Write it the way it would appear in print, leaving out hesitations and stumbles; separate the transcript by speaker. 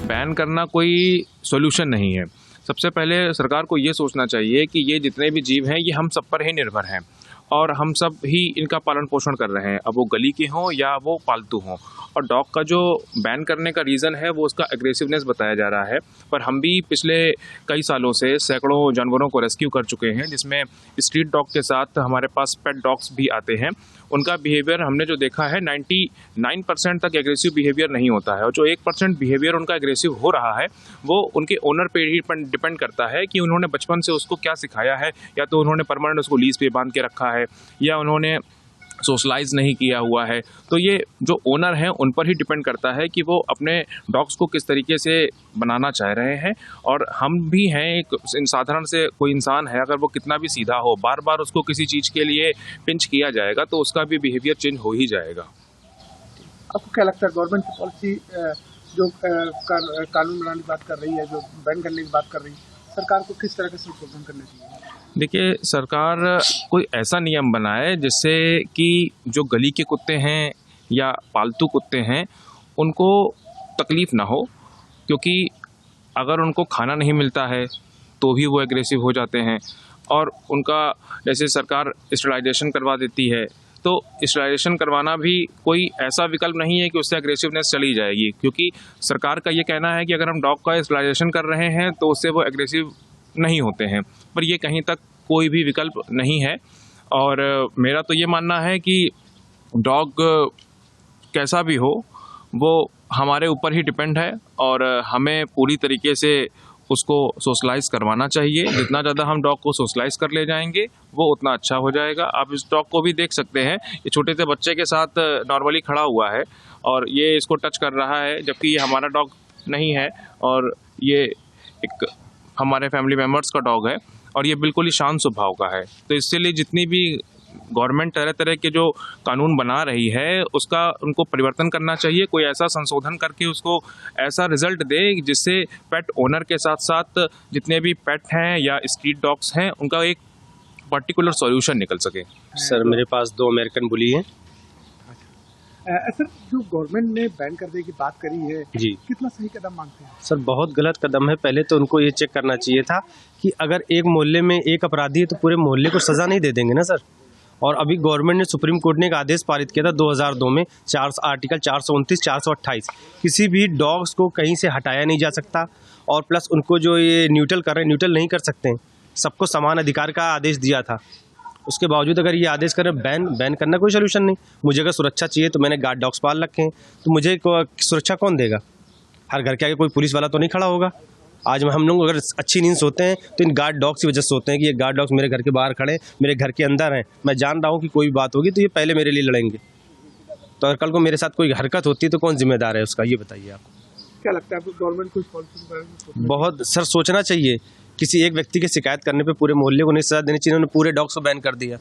Speaker 1: Ban करना कोई solution नहीं है। सबसे पहले सरकार को ये सोचना चाहिए कि ये जितने भी जीव हैं ये हम सब पर ही निर्भर हैं और हम सब ही इनका पालन पोषण कर रहे हैं, अब वो गली के हों या वो पालतू हों। और डॉग का जो बैन करने का रीज़न है वो उसका एग्रेसिवनेस बताया जा रहा है, पर हम भी पिछले कई सालों से सैकड़ों जानवरों को रेस्क्यू कर चुके हैं, जिसमें स्ट्रीट डॉग के साथ हमारे पास पेट डॉग्स भी आते हैं। उनका बिहेवियर हमने जो देखा है 99% तक एग्रेसिव बिहेवियर नहीं होता है, और जो 1% बिहेवियर उनका एग्रेसिव हो रहा है वो उनके ओनर पे ही डिपेंड करता है कि उन्होंने बचपन से उसको क्या सिखाया है, या तो उन्होंने परमानेंट उसको लीज पे बांध के रखा है या उन्होंने सोशलाइज नहीं किया हुआ है। तो ये जो ओनर हैं उन पर ही डिपेंड करता है कि वो अपने डॉग्स को किस तरीके से बनाना चाह रहे हैं। और हम भी हैं, एक साधारण से कोई इंसान है, अगर वो कितना भी सीधा हो, बार बार उसको किसी चीज़ के लिए पिंच किया जाएगा तो उसका भी बिहेवियर चेंज हो ही जाएगा।
Speaker 2: आपको क्या लगता है गवर्नमेंट की पॉलिसी जो कानून बनाने की बात कर रही है, जो बैन करने की बात कर रही है, सरकार को किस तरह का संशोधन करना चाहिए?
Speaker 1: देखिए, सरकार कोई ऐसा नियम बनाए जिससे कि जो गली के कुत्ते हैं या पालतू कुत्ते हैं उनको तकलीफ़ ना हो, क्योंकि अगर उनको खाना नहीं मिलता है तो भी वो एग्रेसिव हो जाते हैं। और उनका जैसे सरकार स्टरलाइजेशन करवा देती है, तो स्टरलाइजेशन करवाना भी कोई ऐसा विकल्प नहीं है कि उससे एग्रेसिवनेस चली जाएगी, क्योंकि सरकार का ये कहना है कि अगर हम डॉग का स्टरलाइजेशन कर रहे हैं तो उससे वो एग्रेसिव नहीं होते हैं, पर ये कहीं तक कोई भी विकल्प नहीं है। और मेरा तो ये मानना है कि डॉग कैसा भी हो वो हमारे ऊपर ही डिपेंड है, और हमें पूरी तरीके से उसको सोशलाइज करवाना चाहिए। जितना ज़्यादा हम डॉग को सोशलाइज कर ले जाएंगे वो उतना अच्छा हो जाएगा। आप इस डॉग को भी देख सकते हैं, ये छोटे से बच्चे के साथ नॉर्मली खड़ा हुआ है और ये इसको टच कर रहा है, जबकि ये हमारा डॉग नहीं है और ये एक हमारे फैमिली मेम्बर्स का डॉग है और ये बिल्कुल ही शांत स्वभाव का है। तो इसलिए जितनी भी गवर्नमेंट तरह तरह के जो कानून बना रही है उसका उनको परिवर्तन करना चाहिए, कोई ऐसा संशोधन करके उसको ऐसा रिजल्ट दे जिससे पेट ओनर के साथ साथ जितने भी पेट हैं या स्ट्रीट डॉग्स हैं उनका एक पर्टिकुलर सॉल्यूशन निकल सके।
Speaker 3: सर, मेरे पास 2 अमेरिकन बुली हैं।
Speaker 2: सर, जो गवर्नमेंट ने बैन करने की बात करी है
Speaker 3: जी,
Speaker 2: कितना सही कदम मानते हैं?
Speaker 3: सर बहुत गलत कदम है। पहले तो उनको ये चेक करना चाहिए था कि अगर एक मोहल्ले में एक अपराधी है तो पूरे मोहल्ले को सज़ा नहीं दे देंगे ना सर। और अभी गवर्नमेंट ने सुप्रीम कोर्ट ने एक आदेश पारित किया था 2002 में, आर्टिकल 429, 428, किसी भी डॉग्स को कहीं से हटाया नहीं जा सकता, और प्लस उनको जो ये न्यूट्रल कर रहे हैं न्यूट्रल नहीं कर सकते हैं, सबको समान अधिकार का आदेश दिया था। उसके बावजूद अगर ये आदेश करें बैन करना कोई सोल्यूशन नहीं। मुझे अगर सुरक्षा चाहिए तो मैंने गार्ड डॉग्स पाल रखे हैं, तो मुझे सुरक्षा कौन देगा? हर घर के आगे कोई पुलिस वाला तो नहीं खड़ा होगा। आज हम लोग अगर अच्छी नींद सोते हैं तो इन गार्ड डॉग्स की वजह से सोते हैं कि ये गार्ड डॉग्स मेरे घर के बाहर खड़े, मेरे घर के अंदर हैं, मैं जान रहा हूँ कि कोई भी बात होगी तो ये पहले मेरे लिए लड़ेंगे। तो अगर कल को मेरे साथ कोई हरकत होती है तो कौन जिम्मेदार है उसका, ये बताइए आप।
Speaker 2: क्या लगता है आपको गवर्नमेंट को इस पॉलिसी के बारे में?
Speaker 3: बहुत सर सोचना चाहिए। किसी एक व्यक्ति की शिकायत करने पे पूरे मोहल्ले को नहीं सजा देनी चाहिए। उन्होंने पूरे डॉग्स को बैन कर दिया।